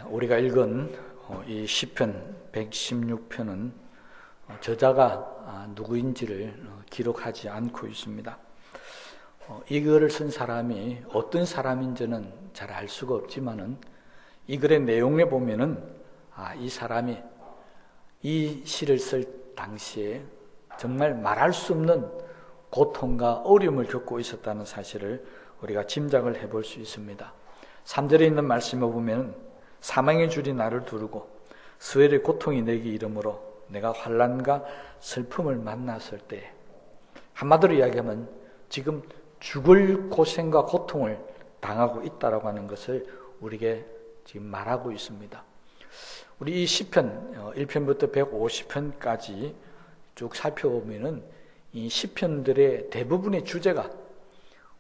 우리가 읽은 이 시편 116편은 저자가 누구인지를 기록하지 않고 있습니다. 이 글을 쓴 사람이 어떤 사람인지는 잘 알 수가 없지만은 이 글의 내용에 보면은 이 사람이 이 시를 쓸 당시에 정말 말할 수 없는 고통과 어려움을 겪고 있었다는 사실을 우리가 짐작을 해볼 수 있습니다. 3절에 있는 말씀을 보면 사망의 줄이 나를 두르고 스웰의 고통이 내게 이르므로 내가 환난과 슬픔을 만났을 때, 한마디로 이야기하면 지금 죽을 고생과 고통을 당하고 있다라고 하는 것을 우리에게 지금 말하고 있습니다. 우리 이 시편 1편부터 150편까지 쭉 살펴보면은 이 시편들의 대부분의 주제가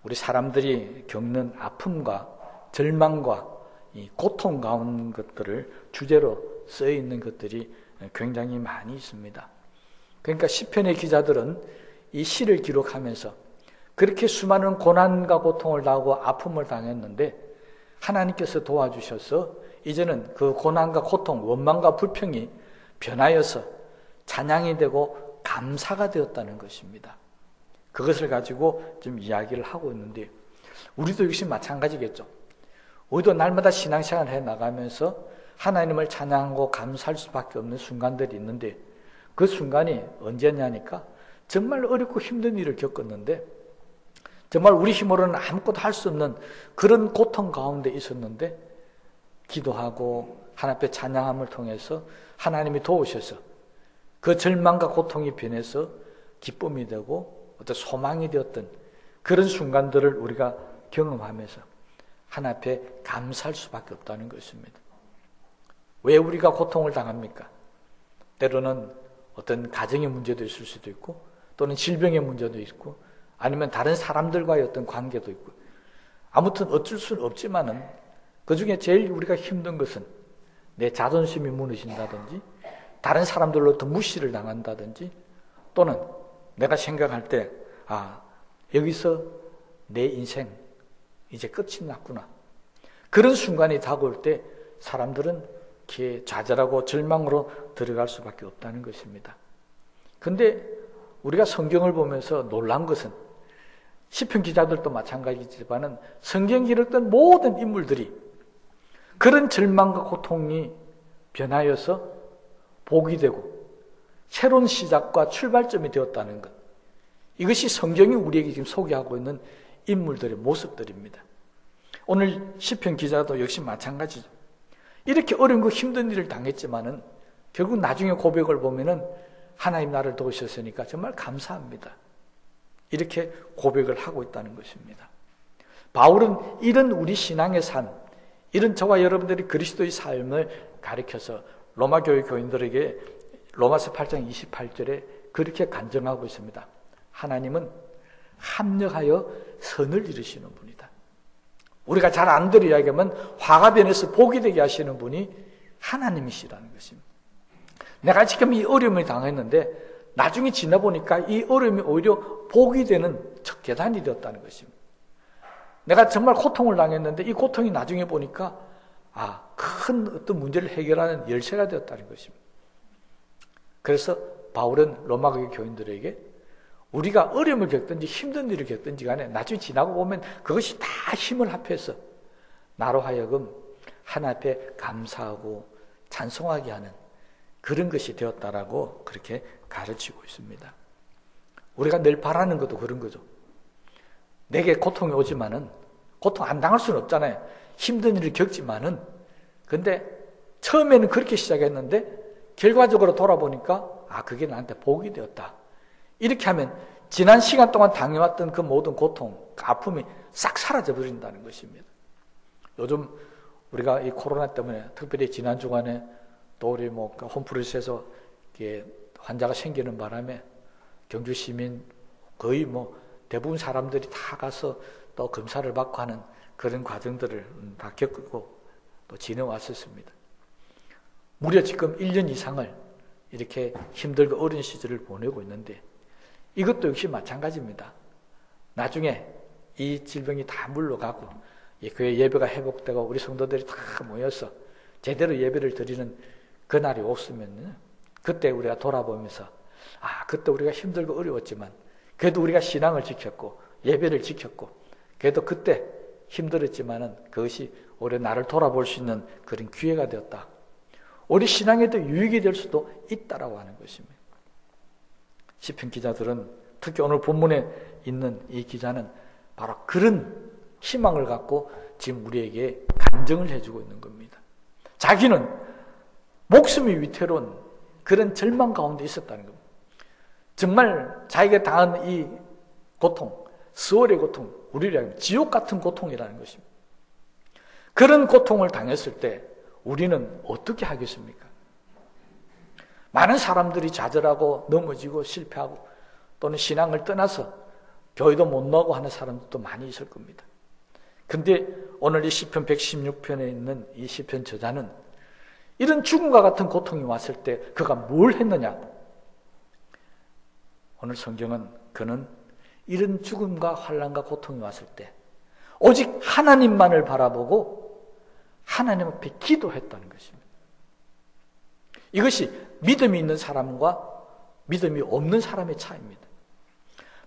우리 사람들이 겪는 아픔과 절망과 이 고통 가운 것들을 주제로 쓰여 있는 것들이 굉장히 많이 있습니다. 그러니까 시편의 기자들은 이 시를 기록하면서 그렇게 수많은 고난과 고통을 당하고 아픔을 당했는데 하나님께서 도와주셔서 이제는 그 고난과 고통, 원망과 불평이 변하여서 찬양이 되고 감사가 되었다는 것입니다. 그것을 가지고 지금 이야기를 하고 있는데 우리도 역시 마찬가지겠죠. 우리도 날마다 신앙생활을 해나가면서 하나님을 찬양하고 감사할 수밖에 없는 순간들이 있는데 그 순간이 언제냐니까 정말 어렵고 힘든 일을 겪었는데 정말 우리 힘으로는 아무것도 할 수 없는 그런 고통 가운데 있었는데 기도하고 하나님 앞에 찬양함을 통해서 하나님이 도우셔서 그 절망과 고통이 변해서 기쁨이 되고 어떤 소망이 되었던 그런 순간들을 우리가 경험하면서 하나님 앞에 감사할 수밖에 없다는 것입니다. 왜 우리가 고통을 당합니까? 때로는 어떤 가정의 문제도 있을 수도 있고 또는 질병의 문제도 있고 아니면 다른 사람들과의 어떤 관계도 있고 아무튼 어쩔 수는 없지만은 그 중에 제일 우리가 힘든 것은 내 자존심이 무너진다든지 다른 사람들로부터 무시를 당한다든지 또는 내가 생각할 때 여기서 내 인생 이제 끝이 났구나. 그런 순간이 다가올 때 사람들은 이렇게 좌절하고 절망으로 들어갈 수밖에 없다는 것입니다. 그런데 우리가 성경을 보면서 놀란 것은 시편 기자들도 마찬가지지만은 성경 기록된 모든 인물들이 그런 절망과 고통이 변하여서 복이 되고 새로운 시작과 출발점이 되었다는 것. 이것이 성경이 우리에게 지금 소개하고 있는 인물들의 모습들입니다. 오늘 시편 기자도 역시 마찬가지죠. 이렇게 어려운 거 힘든 일을 당했지만은 결국 나중에 고백을 보면은 하나님 나를 도우셨으니까 정말 감사합니다. 이렇게 고백을 하고 있다는 것입니다. 바울은 이런 우리 신앙의 삶, 이런 저와 여러분들이 그리스도의 삶을 가리켜서 로마 교회 교인들에게 로마서 8장 28절에 그렇게 간증하고 있습니다. 하나님은 합력하여 선을 이루시는 분이다. 우리가 잘 안 들어 이야기하면 화가 변해서 복이 되게 하시는 분이 하나님이시라는 것입니다. 내가 지금 이 어려움을 당했는데 나중에 지나보니까 이 어려움이 오히려 복이 되는 첫 계단이 되었다는 것입니다. 내가 정말 고통을 당했는데 이 고통이 나중에 보니까 큰 어떤 문제를 해결하는 열쇠가 되었다는 것입니다. 그래서 바울은 로마 교인들에게 우리가 어려움을 겪든지 힘든 일을 겪든지 간에 나중에 지나고 보면 그것이 다 힘을 합해서 나로 하여금 하나님 앞에 감사하고 찬송하게 하는 그런 것이 되었다라고 그렇게 가르치고 있습니다. 우리가 늘 바라는 것도 그런 거죠. 내게 고통이 오지만은 고통 안 당할 수는 없잖아요. 힘든 일을 겪지만은 근데 처음에는 그렇게 시작했는데 결과적으로 돌아보니까 그게 나한테 복이 되었다. 이렇게 하면 지난 시간 동안 당해왔던 그 모든 고통, 그 아픔이 싹 사라져 버린다는 것입니다. 요즘 우리가 이 코로나 때문에 특별히 지난 주간에 또 우리 홈프레스에서 환자가 생기는 바람에 경주 시민 거의 대부분 사람들이 다 가서 또 검사를 받고 하는 그런 과정들을 다 겪고 또 지내왔었습니다. 무려 지금 1년 이상을 이렇게 힘들고 어려운 시절을 보내고 있는데 이것도 역시 마찬가지입니다. 나중에 이 질병이 다 물러가고 교회 예배가 회복되고 우리 성도들이 다 모여서 제대로 예배를 드리는 그날이 없으면 그때 우리가 돌아보면서 그때 우리가 힘들고 어려웠지만 그래도 우리가 신앙을 지켰고 예배를 지켰고 그래도 그때 힘들었지만은 그것이 오히려 나를 돌아볼 수 있는 그런 기회가 되었다. 우리 신앙에도 유익이 될 수도 있다라고 하는 것입니다. 시편 기자들은 특히 오늘 본문에 있는 이 기자는 바로 그런 희망을 갖고 지금 우리에게 간증을 해주고 있는 겁니다. 자기는 목숨이 위태로운 그런 절망 가운데 있었다는 겁니다. 정말 자기가 당한 이 고통, 수월의 고통, 우리를 하면 지옥 같은 고통이라는 것입니다. 그런 고통을 당했을 때 우리는 어떻게 하겠습니까? 많은 사람들이 좌절하고 넘어지고 실패하고 또는 신앙을 떠나서 교회도 못 나오고 하는 사람들도 많이 있을 겁니다. 근데 오늘 이 시편 116편에 있는 이 시편 저자는 이런 죽음과 같은 고통이 왔을 때 그가 뭘 했느냐? 오늘 성경은 그는 이런 죽음과 환난과 고통이 왔을 때 오직 하나님만을 바라보고 하나님 앞에 기도했다는 것입니다. 이것이 믿음이 있는 사람과 믿음이 없는 사람의 차이입니다.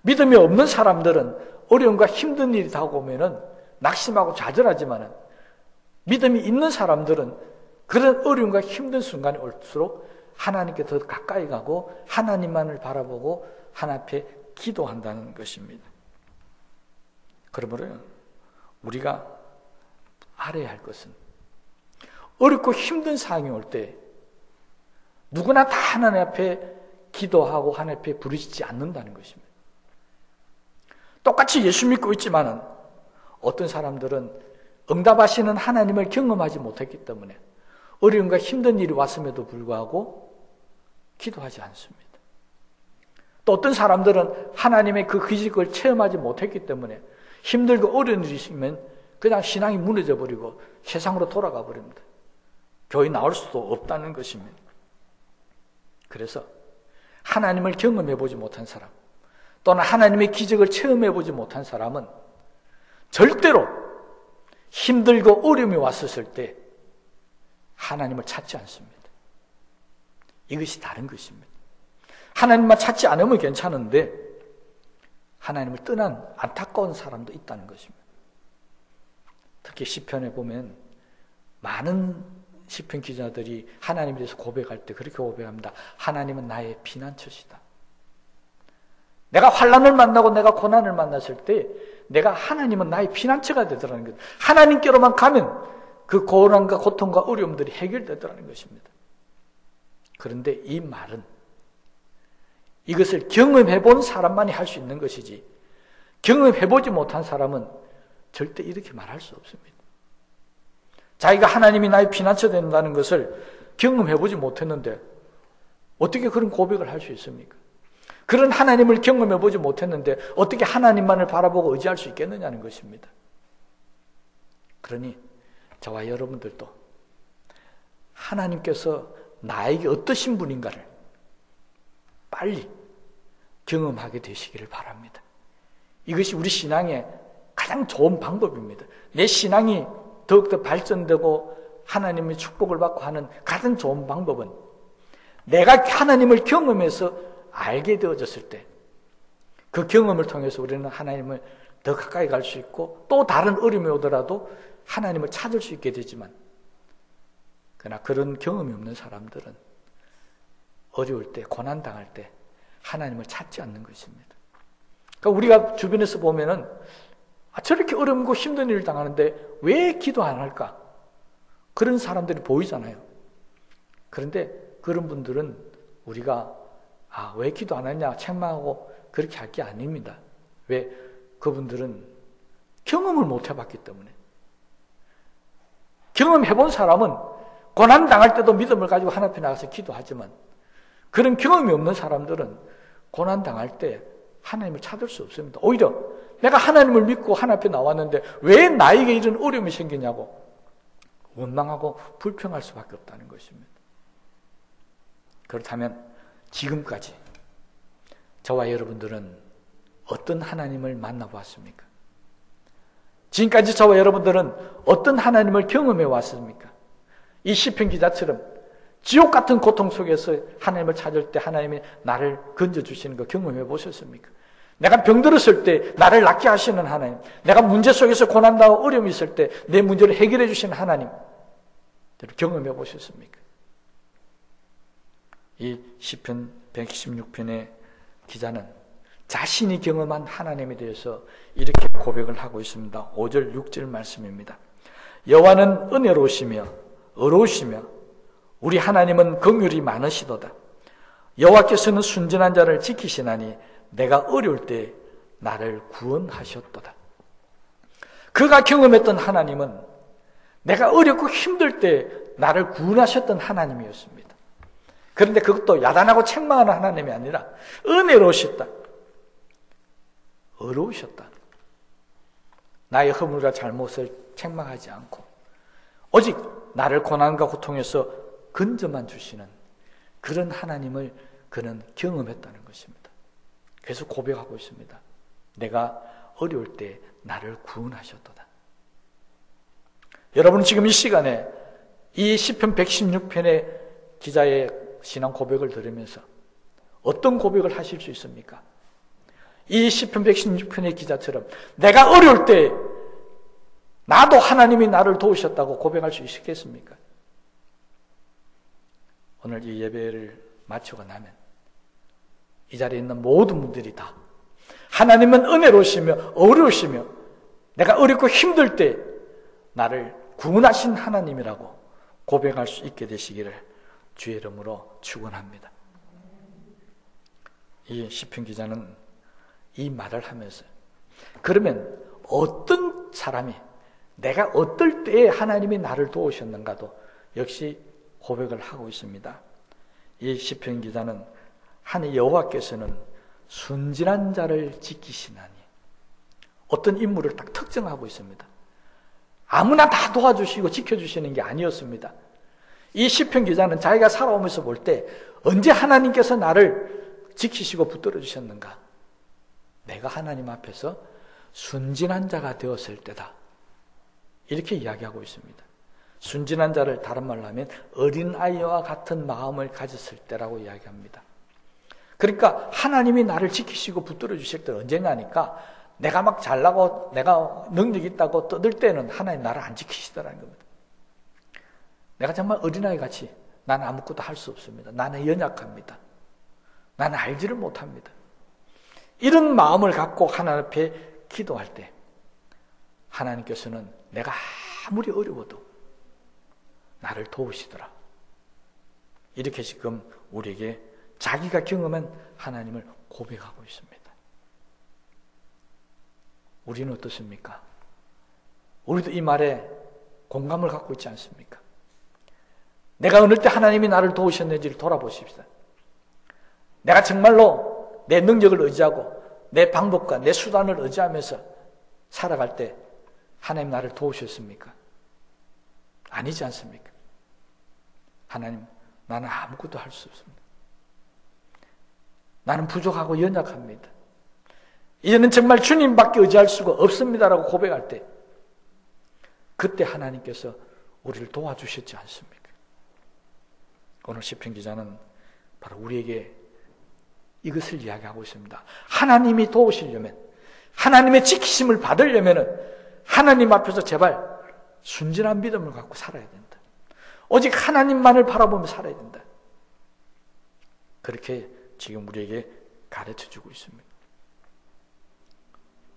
믿음이 없는 사람들은 어려움과 힘든 일이 다가오면은 낙심하고 좌절하지만은 믿음이 있는 사람들은 그런 어려움과 힘든 순간이 올수록 하나님께 더 가까이 가고 하나님만을 바라보고 하나님 앞에 기도한다는 것입니다. 그러므로 우리가 알아야 할 것은 어렵고 힘든 상황이 올 때 누구나 다 하나님 앞에 기도하고 하나님 앞에 부르짖지 않는다는 것입니다. 똑같이 예수 믿고 있지만은 어떤 사람들은 응답하시는 하나님을 경험하지 못했기 때문에 어려움과 힘든 일이 왔음에도 불구하고 기도하지 않습니다. 또 어떤 사람들은 하나님의 그 기적을 체험하지 못했기 때문에 힘들고 어려운 일이 있으면 그냥 신앙이 무너져 버리고 세상으로 돌아가 버립니다. 교회 나올 수도 없다는 것입니다. 그래서 하나님을 경험해 보지 못한 사람 또는 하나님의 기적을 체험해 보지 못한 사람은 절대로 힘들고 어려움이 왔었을 때 하나님을 찾지 않습니다. 이것이 다른 것입니다. 하나님만 찾지 않으면 괜찮은데 하나님을 떠난 안타까운 사람도 있다는 것입니다. 특히 시편에 보면 많은 시편 기자들이 하나님에 대해서 고백할 때 그렇게 고백합니다. 하나님은 나의 피난처시다. 내가 환난을 만나고 내가 고난을 만났을 때 내가 하나님은 나의 피난처가 되더라는 것. 하나님께로만 가면 그 고난과 고통과 어려움들이 해결되더라는 것입니다. 그런데 이 말은 이것을 경험해 본 사람만이 할 수 있는 것이지 경험해 보지 못한 사람은 절대 이렇게 말할 수 없습니다. 자기가 하나님이 나의 피난처 된다는 것을 경험해 보지 못했는데 어떻게 그런 고백을 할 수 있습니까? 그런 하나님을 경험해 보지 못했는데 어떻게 하나님만을 바라보고 의지할 수 있겠느냐는 것입니다. 그러니 저와 여러분들도 하나님께서 나에게 어떠신 분인가를 빨리 경험하게 되시기를 바랍니다. 이것이 우리 신앙의 가장 좋은 방법입니다. 내 신앙이 더욱더 발전되고 하나님의 축복을 받고 하는 가장 좋은 방법은 내가 하나님을 경험해서 알게 되어졌을 때 그 경험을 통해서 우리는 하나님을 더 가까이 갈 수 있고 또 다른 어려움이 오더라도 하나님을 찾을 수 있게 되지만 그러나 그런 경험이 없는 사람들은 어려울 때 고난당할 때 하나님을 찾지 않는 것입니다. 그러니까 우리가 주변에서 보면은 저렇게 어렵고 힘든 일을 당하는데 왜 기도 안 할까? 그런 사람들이 보이잖아요. 그런데 그런 분들은 우리가 왜 기도 안 하냐 책망하고 그렇게 할 게 아닙니다. 왜? 그분들은 경험을 못 해봤기 때문에. 경험해본 사람은 고난 당할 때도 믿음을 가지고 하나님 앞에 나가서 기도하지만 그런 경험이 없는 사람들은 고난 당할 때 하나님을 찾을 수 없습니다. 오히려 내가 하나님을 믿고 하나님 앞에 나왔는데 왜 나에게 이런 어려움이 생기냐고 원망하고 불평할 수밖에 없다는 것입니다. 그렇다면 지금까지 저와 여러분들은 어떤 하나님을 만나보았습니까? 지금까지 저와 여러분들은 어떤 하나님을 경험해 왔습니까? 이 시편 기자처럼 지옥 같은 고통 속에서 하나님을 찾을 때 하나님이 나를 건져주시는 거 경험해 보셨습니까? 내가 병들었을 때 나를 낫게 하시는 하나님, 내가 문제 속에서 고난당하고 어려움이 있을 때 내 문제를 해결해 주시는 하나님, 경험해 보셨습니까? 이 시편 116편의 기자는 자신이 경험한 하나님에 대해서 이렇게 고백을 하고 있습니다. 5절 6절 말씀입니다. 여호와는 은혜로우시며 의로우시며 우리 하나님은 긍휼이 많으시도다. 여호와께서는 순전한 자를 지키시나니 내가 어려울 때 나를 구원하셨도다. 그가 경험했던 하나님은 내가 어렵고 힘들 때 나를 구원하셨던 하나님이었습니다. 그런데 그것도 야단하고 책망하는 하나님이 아니라 은혜로우셨다. 의로우셨다. 나의 허물과 잘못을 책망하지 않고 오직 나를 고난과 고통에서 건져만 주시는 그런 하나님을 그는 경험했다는 것입니다. 그래서 고백하고 있습니다. 내가 어려울 때 나를 구원하셨도다. 여러분 지금 이 시간에 이 시편 116편의 기자의 신앙 고백을 들으면서 어떤 고백을 하실 수 있습니까? 이 시편 116편의 기자처럼 내가 어려울 때 나도 하나님이 나를 도우셨다고 고백할 수 있겠습니까? 오늘 이 예배를 마치고 나면 이 자리에 있는 모든 분들이 다 하나님은 은혜로우시며 어려우시며 내가 어렵고 힘들 때 나를 구원하신 하나님이라고 고백할 수 있게 되시기를 주의 이름으로 축원합니다. 이 시편 기자는 이 말을 하면서 그러면 어떤 사람이 내가 어떨 때에 하나님이 나를 도우셨는가도 역시 고백을 하고 있습니다. 이 시편 기자는 하나님 여호와께서는 순진한 자를 지키시나니 어떤 인물을 딱 특정하고 있습니다. 아무나 다 도와주시고 지켜주시는 게 아니었습니다. 이 시편 기자는 자기가 살아오면서 볼 때 언제 하나님께서 나를 지키시고 붙들어 주셨는가? 내가 하나님 앞에서 순진한 자가 되었을 때다. 이렇게 이야기하고 있습니다. 순진한 자를 다른 말로 하면 어린아이와 같은 마음을 가졌을 때라고 이야기합니다. 그러니까 하나님이 나를 지키시고 붙들어 주실 때는 언제냐니까 내가 막 잘나고 내가 능력 있다고 떠들 때는 하나님 나를 안 지키시더라는 겁니다. 내가 정말 어린아이같이 나는 아무것도 할 수 없습니다. 나는 연약합니다. 나는 알지를 못합니다. 이런 마음을 갖고 하나님 앞에 기도할 때 하나님께서는 내가 아무리 어려워도 나를 도우시더라. 이렇게 지금 우리에게 자기가 경험한 하나님을 고백하고 있습니다. 우리는 어떻습니까? 우리도 이 말에 공감을 갖고 있지 않습니까? 내가 어느 때 하나님이 나를 도우셨는지를 돌아보십시다. 내가 정말로 내 능력을 의지하고 내 방법과 내 수단을 의지하면서 살아갈 때 하나님 나를 도우셨습니까? 아니지 않습니까? 하나님, 나는 아무것도 할 수 없습니다. 나는 부족하고 연약합니다. 이제는 정말 주님밖에 의지할 수가 없습니다라고 고백할 때 그때 하나님께서 우리를 도와주셨지 않습니까? 오늘 시편 기자는 바로 우리에게 이것을 이야기하고 있습니다. 하나님이 도우시려면, 하나님의 지키심을 받으려면 하나님 앞에서 제발 순진한 믿음을 갖고 살아야 된다. 오직 하나님만을 바라보며 살아야 된다. 그렇게 지금 우리에게 가르쳐주고 있습니다.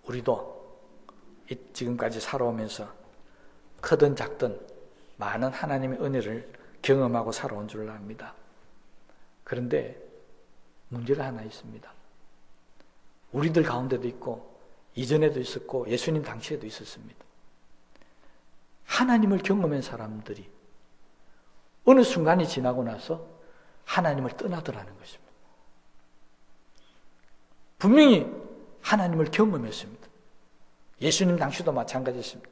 우리도 지금까지 살아오면서 크든 작든 많은 하나님의 은혜를 경험하고 살아온 줄 압니다. 그런데 문제가 하나 있습니다. 우리들 가운데도 있고 이전에도 있었고 예수님 당시에도 있었습니다. 하나님을 경험한 사람들이 어느 순간이 지나고 나서 하나님을 떠나더라는 것입니다. 분명히 하나님을 경험했습니다. 예수님 당시도 마찬가지였습니다.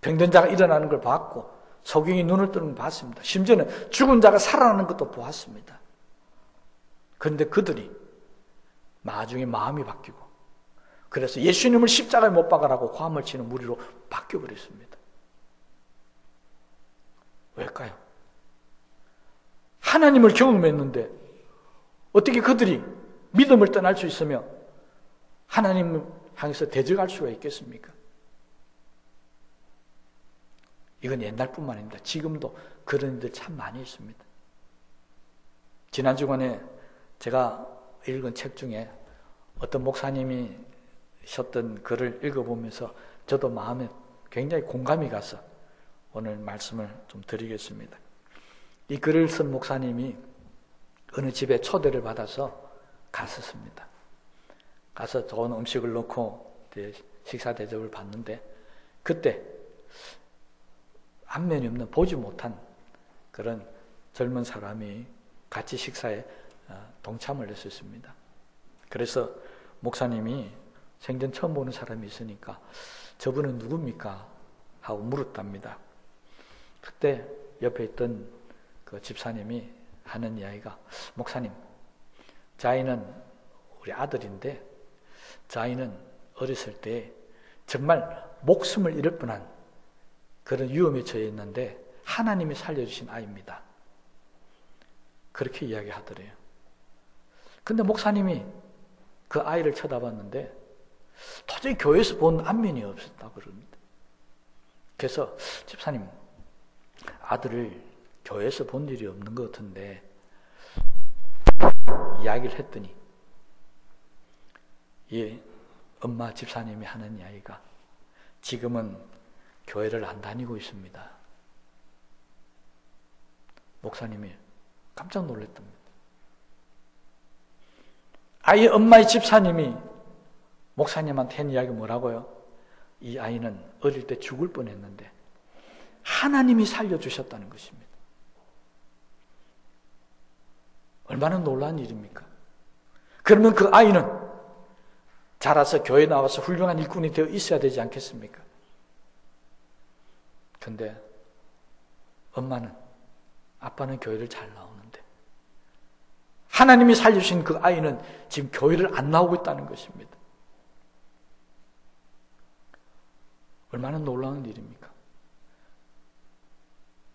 병든 자가 일어나는 걸 봤고 소경이 눈을 뜨는 걸 봤습니다. 심지어는 죽은 자가 살아나는 것도 보았습니다. 그런데 그들이 나중에 마음이 바뀌고 그래서 예수님을 십자가에 못 박아라고 고함을 치는 무리로 바뀌어버렸습니다. 왜일까요? 하나님을 경험했는데 어떻게 그들이 믿음을 떠날 수 있으며 하나님을 향해서 대적할 수가 있겠습니까? 이건 옛날뿐만 아닙니다. 지금도 그런 일들 참 많이 있습니다. 지난 주간에 제가 읽은 책 중에 어떤 목사님이 썼던 글을 읽어보면서 저도 마음에 굉장히 공감이 가서 오늘 말씀을 좀 드리겠습니다. 이 글을 쓴 목사님이 어느 집에 초대를 받아서 갔었습니다. 가서 좋은 음식을 넣고 식사 대접을 받는데 그때 안면이 없는 보지 못한 그런 젊은 사람이 같이 식사에 동참을 했었습니다. 그래서 목사님이 생전 처음 보는 사람이 있으니까 저분은 누굽니까? 하고 물었답니다. 그때 옆에 있던 그 집사님이 하는 이야기가 목사님, 저 아이는 우리 아들인데 저 아이는 어렸을 때 정말 목숨을 잃을 뻔한 그런 위험에 처해 있는데 하나님이 살려주신 아이입니다. 그렇게 이야기하더래요. 근데 목사님이 그 아이를 쳐다봤는데 도저히 교회에서 본 안면이 없었다고 그럽니다. 그래서 집사님, 아들을 교회에서 본 일이 없는 것 같은데 이야기를 했더니 이 엄마 집사님이 하는 이야기가 지금은 교회를 안 다니고 있습니다. 목사님이 깜짝 놀랐답니다. 아이 엄마의 집사님이 목사님한테 한 이야기 뭐라고요? 이 아이는 어릴 때 죽을 뻔했는데 하나님이 살려주셨다는 것입니다. 얼마나 놀라운 일입니까? 그러면 그 아이는 자라서 교회 나와서 훌륭한 일꾼이 되어 있어야 되지 않겠습니까? 근데 엄마는, 아빠는 교회를 잘 나오는데 하나님이 살려주신 그 아이는 지금 교회를 안 나오고 있다는 것입니다. 얼마나 놀라운 일입니까?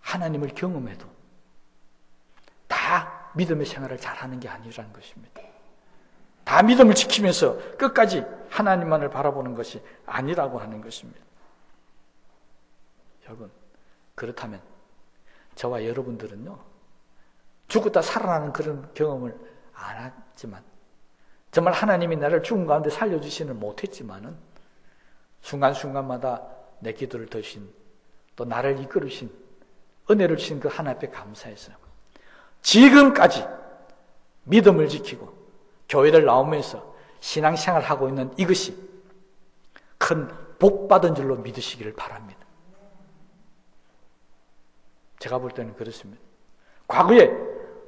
하나님을 경험해도 다 믿음의 생활을 잘하는 게 아니라는 것입니다. 다 믿음을 지키면서 끝까지 하나님만을 바라보는 것이 아니라고 하는 것입니다. 여러분, 그렇다면 저와 여러분들은요, 죽었다 살아나는 그런 경험을 안 했지만, 정말 하나님이 나를 죽은 가운데 살려주시는 못했지만은 순간순간마다 내 기도를 드신, 또 나를 이끌으신, 은혜를 주신 그 하나님 앞에 감사해서 지금까지 믿음을 지키고 교회를 나오면서 신앙생활을 하고 있는 이것이 큰 복받은 줄로 믿으시기를 바랍니다. 제가 볼 때는 그렇습니다. 과거에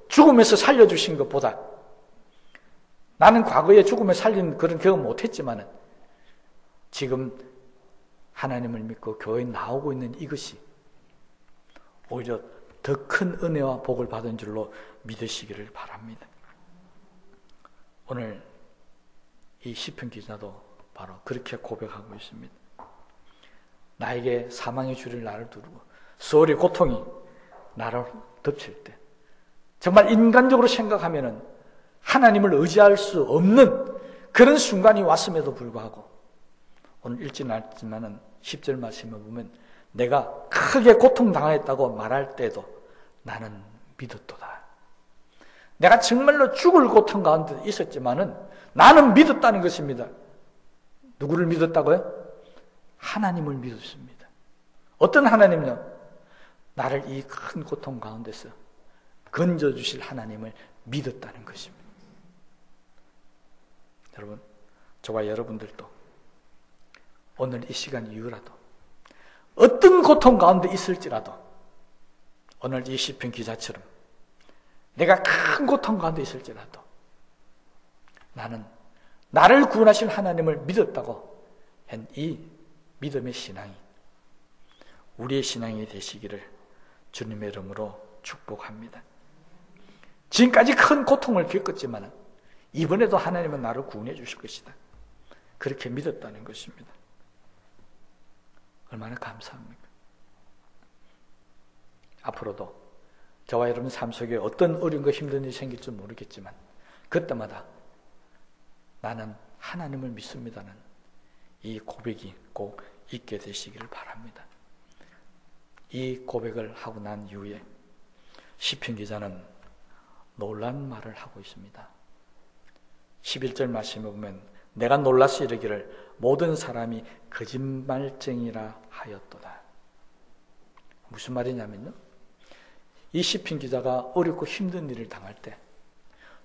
죽음에서 살려주신 것보다 나는 과거에 죽음에 살린 그런 경험 못했지만은 지금 하나님을 믿고 교회에 나오고 있는 이것이 오히려 더 큰 은혜와 복을 받은 줄로 믿으시기를 바랍니다. 오늘 이 시편 기자도 바로 그렇게 고백하고 있습니다. 나에게 사망의 줄을 나를 두르고 수월의 고통이 나를 덮칠 때 정말 인간적으로 생각하면은 하나님을 의지할 수 없는 그런 순간이 왔음에도 불구하고 오늘 읽지는 않지만은 10절 말씀을 보면 내가 크게 고통당했다고 말할 때도 나는 믿었도다. 내가 정말로 죽을 고통 가운데 있었지만은 나는 믿었다는 것입니다. 누구를 믿었다고요? 하나님을 믿었습니다. 어떤 하나님요? 나를 이 큰 고통 가운데서 건져주실 하나님을 믿었다는 것입니다. 여러분, 저와 여러분들도 오늘 이 시간 이후라도 어떤 고통 가운데 있을지라도 오늘 이 시편 기자처럼 내가 큰 고통 가운데 있을지라도 나는 나를 구원하실 하나님을 믿었다고 한 이 믿음의 신앙이 우리의 신앙이 되시기를 주님의 이름으로 축복합니다. 지금까지 큰 고통을 겪었지만 이번에도 하나님은 나를 구원해 주실 것이다. 그렇게 믿었다는 것입니다. 얼마나 감사합니까? 앞으로도 저와 여러분 삶 속에 어떤 어려움과 힘든 일이 생길지 모르겠지만 그때마다 나는 하나님을 믿습니다는 이 고백이 꼭 있게 되시기를 바랍니다. 이 고백을 하고 난 이후에 시편 기자는 놀란 말을 하고 있습니다. 11절 말씀에 보면 내가 놀라서 이르기를 모든 사람이 거짓말쟁이라 하였도다. 무슨 말이냐면요, 이 시편 기자가 어렵고 힘든 일을 당할 때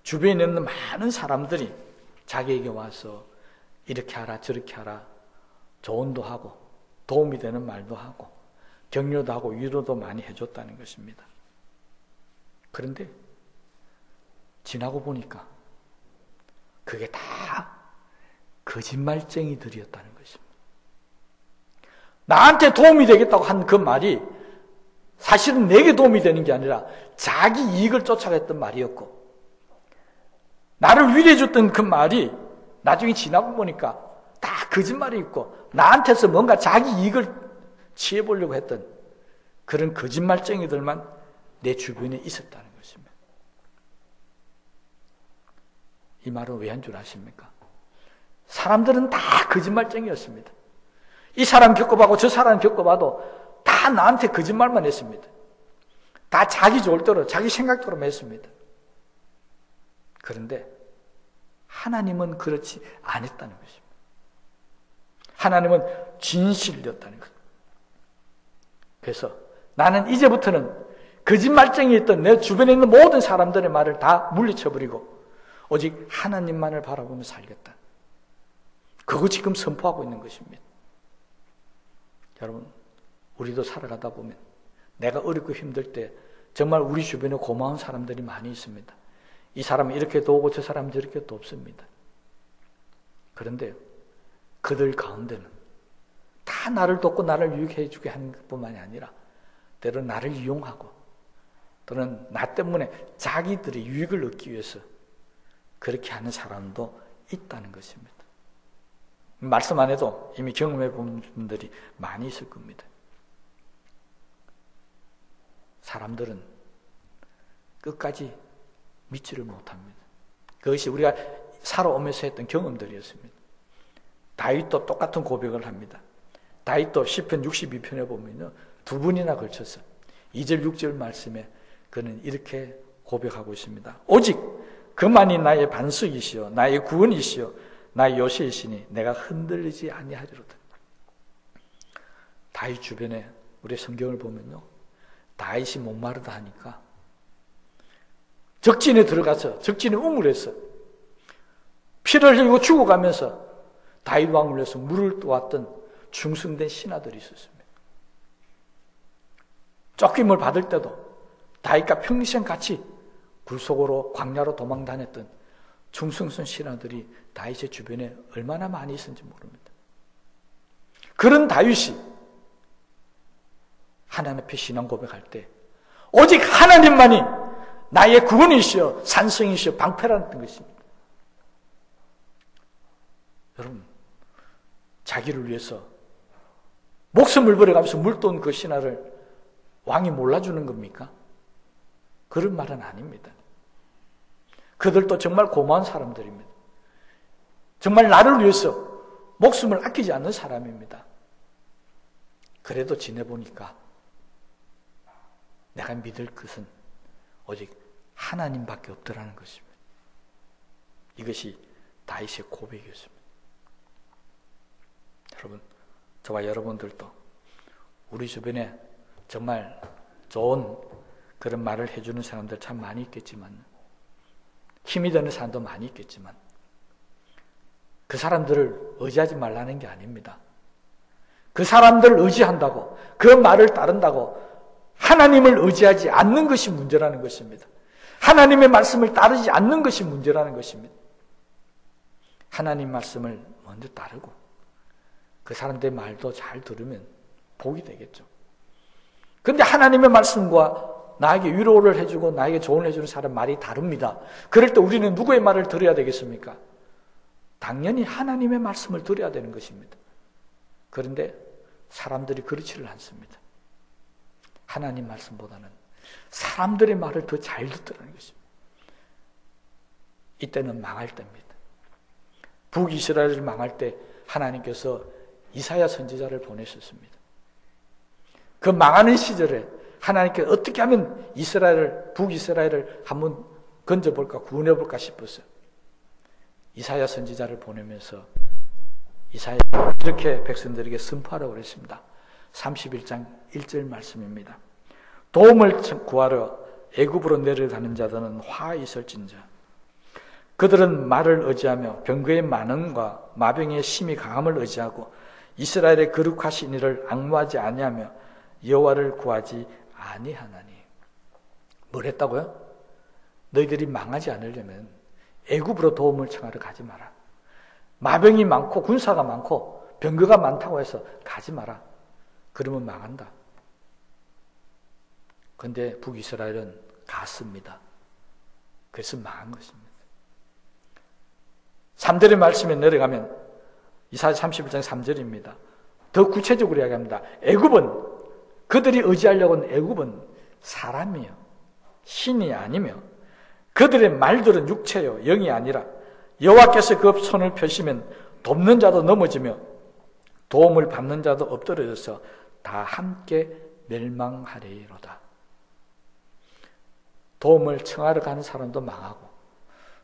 주변에 있는 많은 사람들이 자기에게 와서 이렇게 하라 저렇게 하라 조언도 하고 도움이 되는 말도 하고 격려도 하고 위로도 많이 해줬다는 것입니다. 그런데 지나고 보니까 그게 다 거짓말쟁이들이었다는 것입니다. 나한테 도움이 되겠다고 한 그 말이 사실은 내게 도움이 되는 게 아니라 자기 이익을 쫓아갔던 말이었고, 나를 위로해줬던 그 말이 나중에 지나고 보니까 다 거짓말이 있고 나한테서 뭔가 자기 이익을 취해보려고 했던 그런 거짓말쟁이들만 내 주변에 있었다는 것입니다. 이 말은 왜 한 줄 아십니까? 사람들은 다 거짓말쟁이였습니다. 이 사람 겪어봐고 저 사람 겪어봐도 다 나한테 거짓말만 했습니다. 다 자기 좋을 대로 자기 생각대로 했습니다. 그런데 하나님은 그렇지 않았다는 것입니다. 하나님은 진실이었다는 것. 그래서 나는 이제부터는 거짓말쟁이였던 내 주변에 있는 모든 사람들의 말을 다 물리쳐버리고 오직 하나님만을 바라보며 살겠다. 그거 지금 선포하고 있는 것입니다. 여러분, 우리도 살아가다 보면 내가 어렵고 힘들 때 정말 우리 주변에 고마운 사람들이 많이 있습니다. 이 사람은 이렇게 도우고 저 사람은 저렇게 돕습니다. 그런데 그들 가운데는 다 나를 돕고 나를 유익해 주게 하는 것뿐만이 아니라 때로는 나를 이용하고 또는 나 때문에 자기들의 유익을 얻기 위해서 그렇게 하는 사람도 있다는 것입니다. 말씀 안 해도 이미 경험해 본 분들이 많이 있을 겁니다. 사람들은 끝까지 믿지를 못합니다. 그것이 우리가 살아오면서 했던 경험들이었습니다. 다윗도 똑같은 고백을 합니다. 다윗도 시편 62편에 보면요, 두 번이나 걸쳐서 2절 6절 말씀에 그는 이렇게 고백하고 있습니다. 오직 그만이 나의 반석이시요 나의 구원이시요 나의 요새이시니 내가 흔들리지 아니하리로다. 다윗 주변에 우리 성경을 보면요, 다윗이 목마르다 하니까 적진에 들어가서 적진에 우물에서 피를 흘리고 죽어가면서 다윗 왕을 위해서 물을 떠왔던 충성된 신하들이 있었습니다. 쫓김을 받을 때도 다윗과 평생 같이 굴속으로 광야로 도망 다녔던 충성스러운 신하들이 다윗의 주변에 얼마나 많이 있었는지 모릅니다. 그런 다윗이 하나님 앞에 신앙 고백할 때 오직 하나님만이 나의 구원이시여 산성이시여 방패라는 것입니다. 여러분, 자기를 위해서 목숨을 버려가면서 물돈 그 신하를 왕이 몰라주는 겁니까? 그런 말은 아닙니다. 그들도 정말 고마운 사람들입니다. 정말 나를 위해서 목숨을 아끼지 않는 사람입니다. 그래도 지내보니까 내가 믿을 것은 오직 하나님밖에 없더라는 것입니다. 이것이 다윗의 고백이었습니다. 여러분, 저와 여러분들도 우리 주변에 정말 좋은 그런 말을 해주는 사람들 참 많이 있겠지만, 힘이 되는 사람도 많이 있겠지만 그 사람들을 의지하지 말라는 게 아닙니다. 그 사람들을 의지한다고, 그 말을 따른다고 하나님을 의지하지 않는 것이 문제라는 것입니다. 하나님의 말씀을 따르지 않는 것이 문제라는 것입니다. 하나님 말씀을 먼저 따르고 그 사람들의 말도 잘 들으면 복이 되겠죠. 그런데 하나님의 말씀과 나에게 위로를 해주고 나에게 조언을 해주는 사람 말이 다릅니다. 그럴 때 우리는 누구의 말을 들어야 되겠습니까? 당연히 하나님의 말씀을 들어야 되는 것입니다. 그런데 사람들이 그렇지를 않습니다. 하나님 말씀보다는 사람들의 말을 더 잘 듣더라는 것입니다. 이때는 망할 때입니다. 북이스라엘을 망할 때 하나님께서 이사야 선지자를 보내셨습니다. 그 망하는 시절에 하나님께서 어떻게 하면 북이스라엘을 한번 건져볼까, 구원해볼까 싶었어요. 이사야 선지자를 보내면서 이사야가 이렇게 백성들에게 선포하라고 그랬습니다. 31장 1절 말씀입니다. 도움을 구하러 애굽으로 내려가는 자들은 화 있을진저. 그들은 말을 의지하며 병거의 많음과 마병의 심히 강함을 의지하고 이스라엘의 거룩하신 이를 앙무하지 아니하며 여호와를 구하지 아니하나니. 뭘 했다고요? 너희들이 망하지 않으려면 애굽으로 도움을 청하러 가지 마라. 마병이 많고 군사가 많고 병거가 많다고 해서 가지 마라. 그러면 망한다. 그런데 북이스라엘은 갔습니다. 그래서 망한 것입니다. 3절의 말씀에 내려가면 이사야 31장 3절입니다. 더 구체적으로 이야기합니다. 애굽은, 그들이 의지하려고는 애굽은 사람이요 신이 아니며 그들의 말들은 육체요 영이 아니라 여호와께서 그 손을 펴시면 돕는 자도 넘어지며 도움을 받는 자도 엎드려져서 다 함께 멸망하리로다. 도움을 청하러 가는 사람도 망하고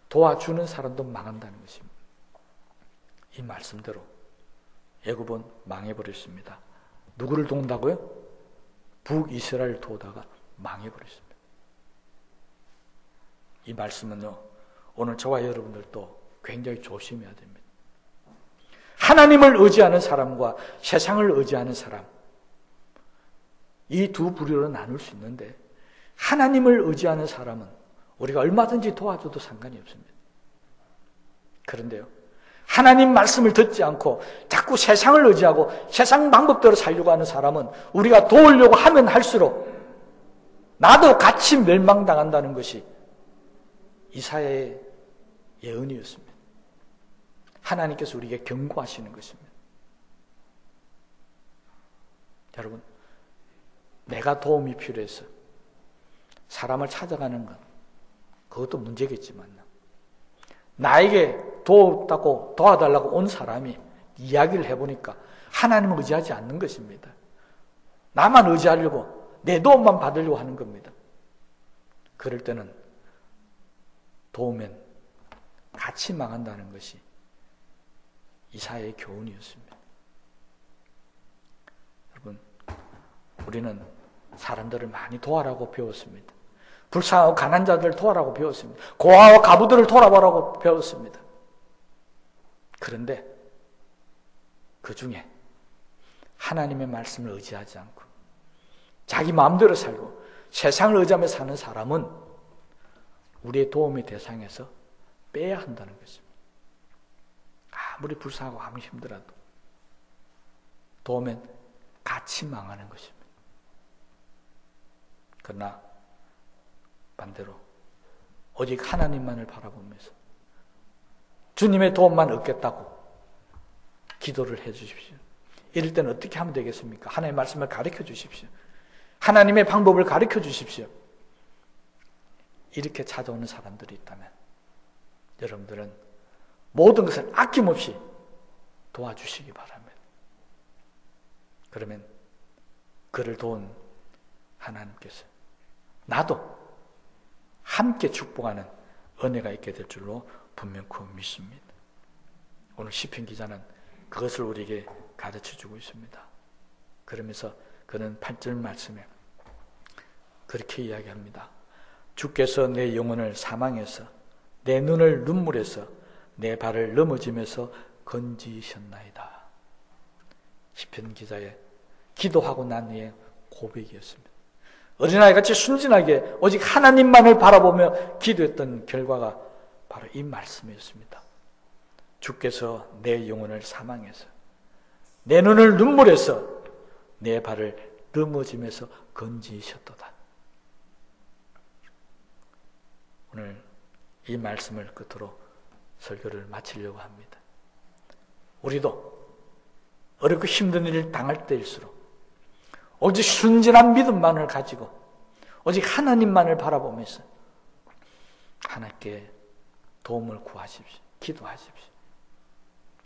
도와주는 사람도 망한다는 것입니다. 이 말씀대로 애굽은 망해버렸습니다. 누구를 도운다고요? 북이스라엘 도우다가 망해버렸습니다. 이 말씀은요, 오늘 저와 여러분들도 굉장히 조심해야 됩니다. 하나님을 의지하는 사람과 세상을 의지하는 사람, 이 두 부류로 나눌 수 있는데 하나님을 의지하는 사람은 우리가 얼마든지 도와줘도 상관이 없습니다. 그런데요, 하나님 말씀을 듣지 않고 자꾸 세상을 의지하고 세상 방법대로 살려고 하는 사람은 우리가 도우려고 하면 할수록 나도 같이 멸망당한다는 것이 이사야의 예언이었습니다. 하나님께서 우리에게 경고하시는 것입니다. 여러분, 내가 도움이 필요해서 사람을 찾아가는 것, 그것도 문제겠지만 나에게 도와달라고 온 사람이 이야기를 해보니까 하나님을 의지하지 않는 것입니다. 나만 의지하려고 내 도움만 받으려고 하는 겁니다. 그럴 때는 도우면 같이 망한다는 것이 이사야의 교훈이었습니다. 여러분, 우리는 사람들을 많이 도와라고 배웠습니다. 불쌍하고 가난한 자들을 도와라고 배웠습니다. 고아와 가부들을 돌아보라고 배웠습니다. 그런데 그 중에 하나님의 말씀을 의지하지 않고 자기 마음대로 살고 세상을 의지하며 사는 사람은 우리의 도움의 대상에서 빼야 한다는 것입니다. 아무리 불쌍하고 아무리 힘들어도 도우면 같이 망하는 것입니다. 그러나 반대로 오직 하나님만을 바라보면서 주님의 도움만 얻겠다고 기도를 해 주십시오. 이럴 때는 어떻게 하면 되겠습니까? 하나님의 말씀을 가르쳐 주십시오. 하나님의 방법을 가르쳐 주십시오. 이렇게 찾아오는 사람들이 있다면 여러분들은 모든 것을 아낌없이 도와주시기 바랍니다. 그러면 그를 도운 하나님께서 나도 함께 축복하는 은혜가 있게 될 줄로 분명히 믿습니다. 오늘 시편 기자는 그것을 우리에게 가르쳐주고 있습니다. 그러면서 그는 8절 말씀에 그렇게 이야기합니다. 주께서 내 영혼을 사망해서 내 눈을 눈물에서 내 발을 넘어지면서 건지셨나이다. 시편 기자의 기도하고 난 후에 고백이었습니다. 어린아이같이 순진하게 오직 하나님만을 바라보며 기도했던 결과가 바로 이 말씀이었습니다. 주께서 내 영혼을 사망해서 내 눈을 눈물에서 내 발을 넘어지면서 건지셨도다. 오늘 이 말씀을 끝으로 설교를 마치려고 합니다. 우리도 어렵고 힘든 일을 당할 때일수록 오직 순진한 믿음만을 가지고 오직 하나님만을 바라보면서 하나님께 도움을 구하십시오. 기도하십시오.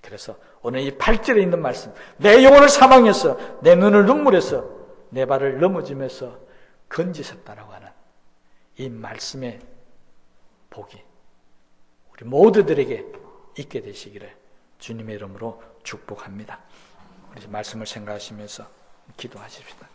그래서 오늘 이 8절에 있는 말씀, 내 영혼을 사망해서 내 눈을 눈물에서 내 발을 넘어지면서 건지셨다라고 하는 이 말씀의 복이 우리 모두들에게 있게 되시기를 주님의 이름으로 축복합니다. 우리 말씀을 생각하시면서 기도하십시다.